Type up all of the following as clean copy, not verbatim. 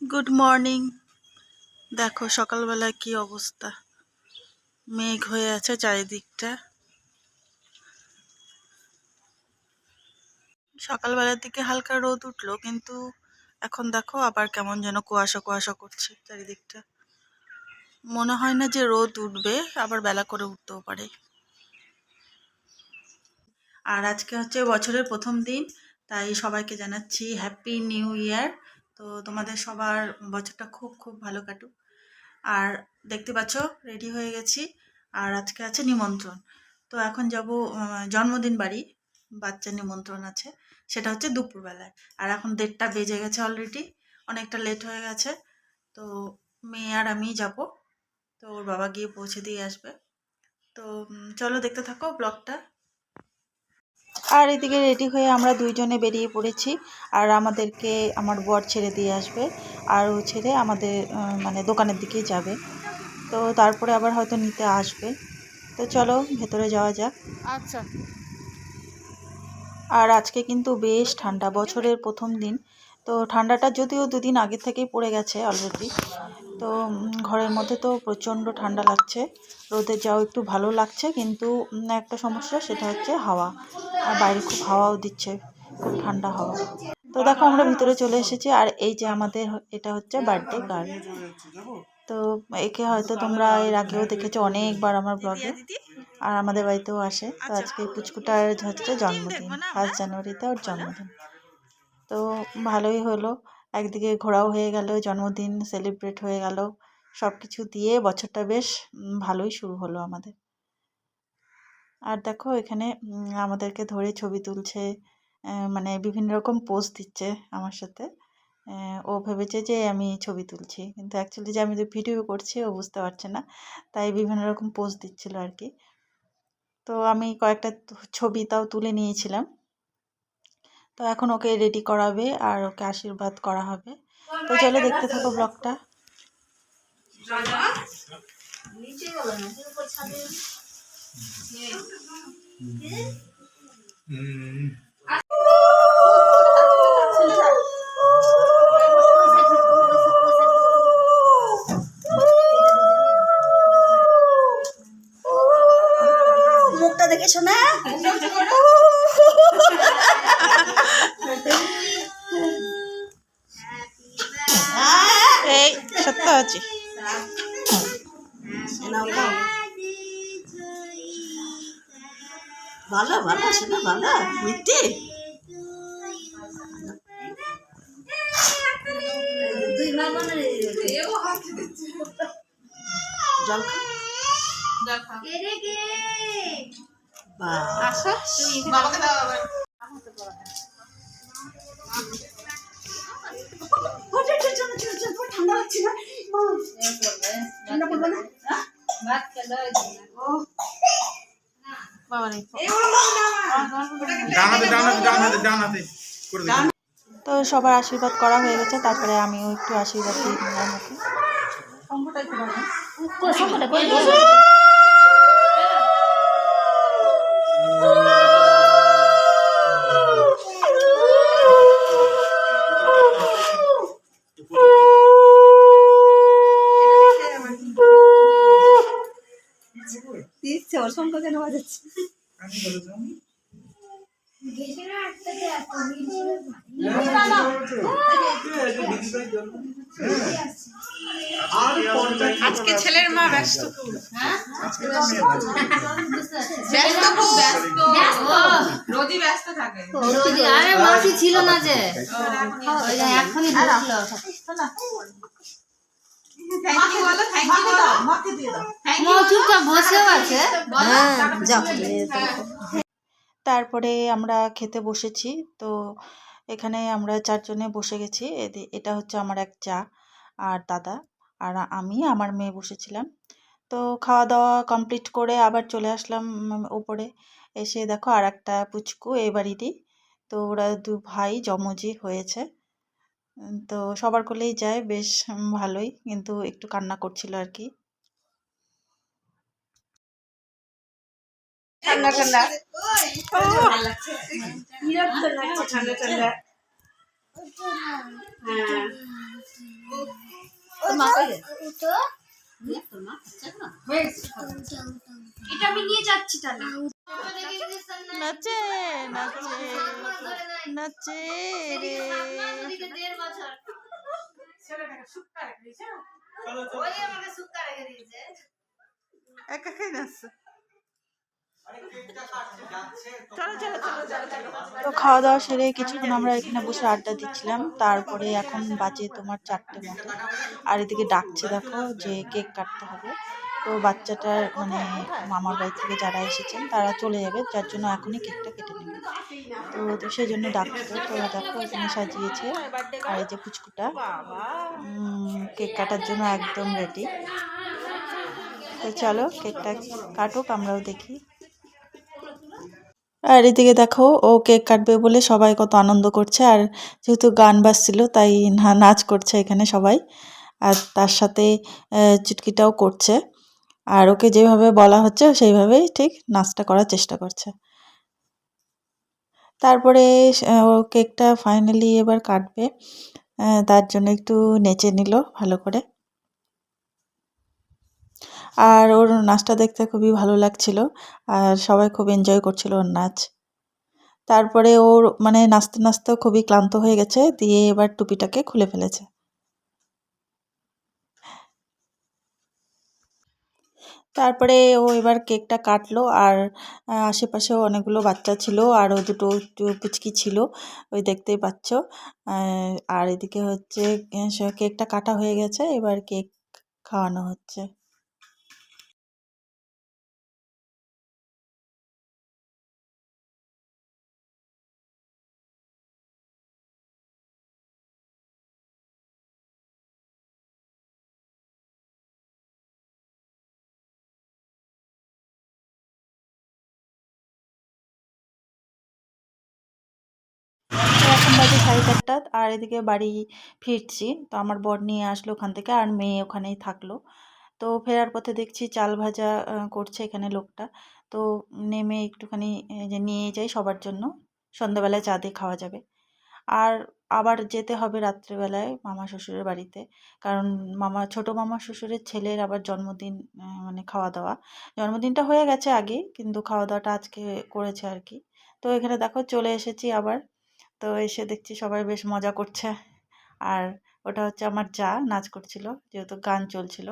Good morning. দেখো সকালবেলায় কি অবস্থা, মেঘ হয়ে আছে চারিদিকটা। সকালবেলার দিকে হালকা রোদ উঠলো, কিন্তু এখন দেখো আবার কেমন যেন কুয়াশা কুয়াশা করছে চারিদিকটা। মনে হয় না যে রোদ উঠবে, আবার বেলা করে উঠতেও পারে। আর আজকে হচ্ছে বছরের প্রথম দিন, তাই সবাইকে জানাচ্ছি হ্যাপি নিউ ইয়ার। তো তোমাদের সবার বছরটা খুব খুব ভালো কাটুক। আর দেখতে পাচ্ছ রেডি হয়ে গেছি, আর আজকে আছে নিমন্ত্রণ। তো এখন যাব জন্মদিন বাড়ি, বাচ্চার নিমন্ত্রণ আছে, সেটা হচ্ছে দুপুরবেলায়। আর এখন 1:30 বেজে গেছে অলরেডি, অনেকটা লেট হয়ে গেছে। তো মেয়ে আর আমি যাব, তো ওর বাবা গিয়ে পৌঁছে দিয়ে আসবে। তো চলো দেখতে থাকো ব্লগটা। আর এদিকে রেডি হয়ে আমরা দুইজনে বেরিয়ে পড়েছি। আর আমাদেরকে আমার বর ছেড়ে দিয়ে আসবে, আর ও ছেড়ে আমাদের মানে দোকানের দিকেই যাবে। তো তারপরে আবার হয়তো নিতে আসবে। তো চলো ভেতরে যাওয়া যাক। আচ্ছা। আর আজকে কিন্তু বেশ ঠান্ডা, বছরের প্রথম দিন। তো ঠান্ডাটা যদিও 2 দিন আগে থেকেই পড়ে গেছে অলরেডি। তো ঘরের মধ্যে তো প্রচণ্ড ঠান্ডা লাগছে, রোদে যাও একটু ভালো লাগছে, কিন্তু একটা সমস্যা, সেটা হচ্ছে হাওয়া। আর বাইরে খুব হাওয়াও দিচ্ছে, খুব ঠান্ডা হাওয়া। তো দেখো আমরা ভিতরে চলে এসেছি, আর এই যে আমাদের এটা হচ্ছে বার্থডে গার্ল। তো একে হয়তো তোমরা এর আগেও দেখেছো অনেকবার আমার ব্লগে, আর আমাদের বাড়িতেও আসে। তো আজকে পুচকুটার হচ্ছে জন্মদিন, 1 জানুয়ারিতে ওর জন্মদিন। তো ভালোই হলো, একদিকে ঘোরাও হয়ে গেল, জন্মদিন সেলিব্রেট হয়ে গেল, সব কিছু দিয়ে বছরটা বেশ ভালোই শুরু হলো আমাদের। আর দেখো এখানে আমাদেরকে ধরে ছবি তুলছে, মানে বিভিন্ন রকম পোজ দিচ্ছে আমার সাথে। ও ভেবেছে যে আমি ছবি তুলছি, কিন্তু অ্যাকচুয়ালি যে আমি যে ভিডিও করছি ও বুঝতে পারছে না, তাই বিভিন্ন রকম পোজ দিচ্ছিল আর কি। তো আমি কয়েকটা ছবি তাও তুলে নিয়েছিলাম। তো এখন ওকে রেডি করাবে আর ওকে আশীর্বাদ করা হবে। তো চলো দেখতে থাকো ব্লগটা। মুখটা দেখে শোনা এই সত্য আছে। ভালো ভালো শোনা, ভালো মিষ্টি। জল বাবাকে দাও আবার। ঠান্ডা লাগছে না, ঠান্ডা পড়বে না। তো সবার আশীর্বাদ করা হয়ে গেছে, তারপরে আমিও একটু আশীর্বাদ দিয়ে দিলাম ওকে। অসংখ্য কেন বাজাচ্ছে? আজকে ছেলের মা ব্যস্ত, রোজই ব্যস্ত থাকে। আরে মাসি ছিল না যে, এখনই ঢুকলো। তারপরে আমরা খেতে বসেছি। তো এখানে আমরা 4 জনে বসে গেছি। এটা হচ্ছে আমার এক যা আর দাদা, আর আমি আমার মেয়ে বসেছিলাম। তো খাওয়া দাওয়া কমপ্লিট করে আবার চলে আসলাম উপরে। এসে দেখো আর একটা পুচকু এই বাড়িরই। তো ওরা 2 ভাই জমজি হয়েছে। তো সবার কোলেই যায়, বেশ ভালোই, কিন্তু একটু কান্না করছিল আর কি। ঠান্ডা ঠান্ডা ঠান্ডা ঠান্ডা। এটা আমি নিয়ে যাচ্ছি তাহলে। নাচে নাচে নাচে রে একা খাই নাচছে। তো খাওয়া দাওয়া সেরে কিছুক্ষণ আমরা এখানে বসে আড্ডা দিচ্ছিলাম। তারপরে এখন বাজে তোমার 4টে মতো, আর এদিকে ডাকছে দেখো যে কেক কাটতে হবে। তো বাচ্চাটার মানে মামার বাড়ি থেকে যারা এসেছেন তারা চলে যাবে, যার জন্য এখনই কেকটা কেটে নেবে। তো সেই জন্য ডাকছিল। তো দেখো এখানে সাজিয়েছে, আর এই যে পুচকুটা কেক কাটার জন্য একদম রেডি। তো চলো কেকটা কাটুক, আমরাও দেখি। আর এদিকে দেখো ও কেক কাটবে বলে সবাই কত আনন্দ করছে, আর যেহেতু গান বাজছিল তাই নাচ করছে এখানে সবাই, আর তার সাথে চুটকিটাও করছে। আর ওকে যেভাবে বলা হচ্ছে সেইভাবেই ঠিক নাচটা করার চেষ্টা করছে। তারপরে ও কেকটা ফাইনালি এবার কাটবে, তার জন্য একটু নেচে নিল ভালো করে। আর ওর নাচটা দেখতে খুবই ভালো লাগছিল, আর সবাই খুব এনজয় করছিল ওর নাচ। তারপরে ওর মানে নাচতে নাচতে খুবই ক্লান্ত হয়ে গেছে, দিয়ে এবার টুপিটাকে খুলে ফেলেছে। তারপরে ও এবার কেকটা কাটলো, আর আশেপাশেও অনেকগুলো বাচ্চা ছিল, আরও দুটো পুচকি ছিল, ওই দেখতেই পাচ্ছ। আর এদিকে হচ্ছে কেকটা কাটা হয়ে গেছে, এবার কেক খাওয়ানো হচ্ছে। এখন বাজে 4:30, আর এদিকে বাড়ি ফিরছি। তো আমার বর নিয়ে আসলো ওখান থেকে, আর মেয়ে ওখানেই থাকলো। তো ফেরার পথে দেখছি চাল ভাজা করছে এখানে লোকটা। তো নেমে একটুখানি যে নিয়ে যাই সবার জন্য, সন্ধ্যাবেলায় চা দিয়ে খাওয়া যাবে। আর আবার যেতে হবে রাত্রেবেলায় মামা শ্বশুরের বাড়িতে, কারণ ছোট মামা শ্বশুরের ছেলের আবার জন্মদিন, মানে খাওয়া দাওয়া। জন্মদিনটা হয়ে গেছে আগে, কিন্তু খাওয়া দাওয়াটা আজকে করেছে আর কি। তো এখানে দেখো চলে এসেছি আবার। তো এসে দেখছি সবাই বেশ মজা করছে, আর ওটা হচ্ছে আমার যা নাচ করছিল, যেহেতু গান চলছিল।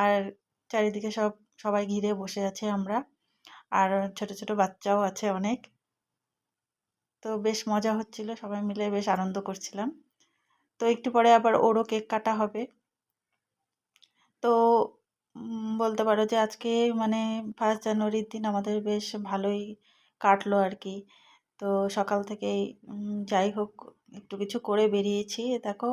আর চারিদিকে সবাই ঘিরে বসে আছে আমরা, আর ছোট ছোট বাচ্চাও আছে অনেক। তো বেশ মজা হচ্ছিল, সবাই মিলে বেশ আনন্দ করছিলাম। তো একটু পরে আবার ওরও কেক কাটা হবে। তো বলতে পারো যে আজকে মানে 1 জানুয়ারির দিন আমাদের বেশ ভালোই কাটলো আর কি। তো সকাল থেকেই যাই হোক একটু কিছু করে বেরিয়েছি। দেখো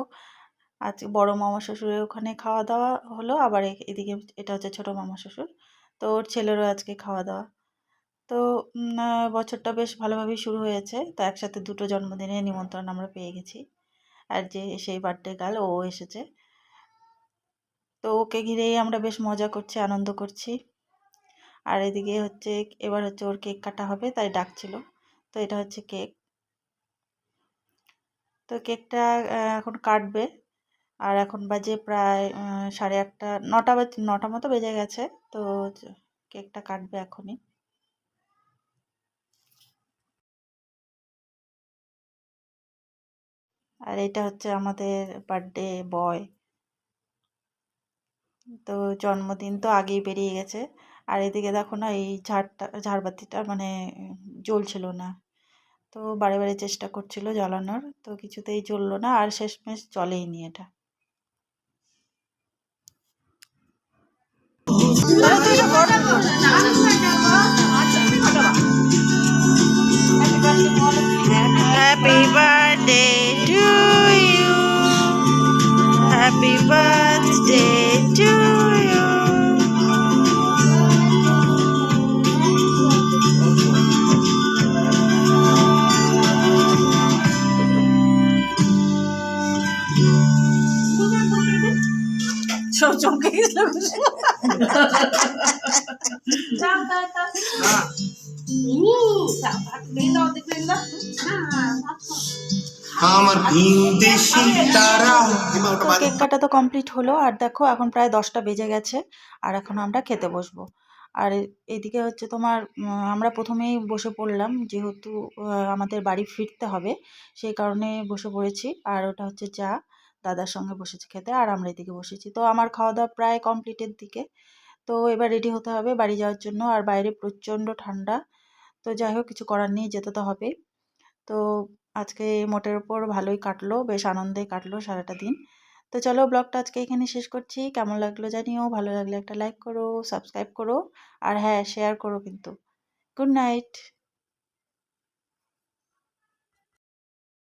আজকে বড় মামা শ্বশুরের ওখানে খাওয়া দাওয়া হলো, আবার এদিকে এটা হচ্ছে ছোট মামা শ্বশুর। তো ওর ছেলেরও আজকে খাওয়া দাওয়া। তো বছরটা বেশ ভালোভাবেই শুরু হয়েছে। তো একসাথে দুটো জন্মদিনের নিমন্ত্রণ আমরা পেয়ে গেছি, আর যে সেই বার্থডে গার্ল ও এসেছে। তো ওকে ঘিরেই আমরা বেশ মজা করছি, আনন্দ করছি। আর এদিকে হচ্ছে এবার হচ্ছে ওর কেক কাটা হবে, তাই ডাকছিল। তো এটা হচ্ছে কেক। তো কেকটা এখন কাটবে, আর এখন বাজে প্রায় 8:30, 9টা মতো বেজে গেছে। তো কেকটা কাটবে এখনই। আর এটা হচ্ছে আমাদের বার্থডে বয়। তো জন্মদিন তো আগেই বেরিয়ে গেছে। আর এদিকে দেখো না, এই ঝাড়বাতিটা মানে জ্বলছিল না। তো বারে বারে চেষ্টা করছিল জ্বালানোর, তো কিছুতেই জ্বললো না, আর শেষমেশ জ্বলেইনি এটা। Happy birthday to you. Happy birthday to you. সব চমকে গেছিল। আমার ভিনদেশি তারা। তো কেক কাটা তো কমপ্লিট হলো, আর দেখো এখন প্রায় 10টা বেজে গেছে, আর এখন আমরা খেতে বসবো। আর এদিকে হচ্ছে তোমার আমরা প্রথমেই বসে পড়লাম, যেহেতু আমাদের বাড়ি ফিরতে হবে, সেই কারণে বসে পড়েছি। আর ওটা হচ্ছে চা, দাদার সঙ্গে বসেছি খেতে, আর আমরা এদিকে বসেছি। তো আমার খাওয়া দাওয়া প্রায় কমপ্লিটের দিকে। তো এবার রেডি হতে হবে বাড়ি যাওয়ার জন্য, আর বাইরে প্রচণ্ড ঠান্ডা। তো যাই হোক, কিছু করার নেই, যেতে তো হবে। তো আজকে মোটের উপর ভালোই কাটলো, বেশ আনন্দেই কাটলো সারাটা দিন। তো চলো, ব্লগটা আজকে এখানে শেষ করছি। কেমন লাগলো জানিও, ভালো লাগলে একটা লাইক করো, সাবস্ক্রাইব করো, আর হ্যাঁ, শেয়ার করো কিন্তু। Good night.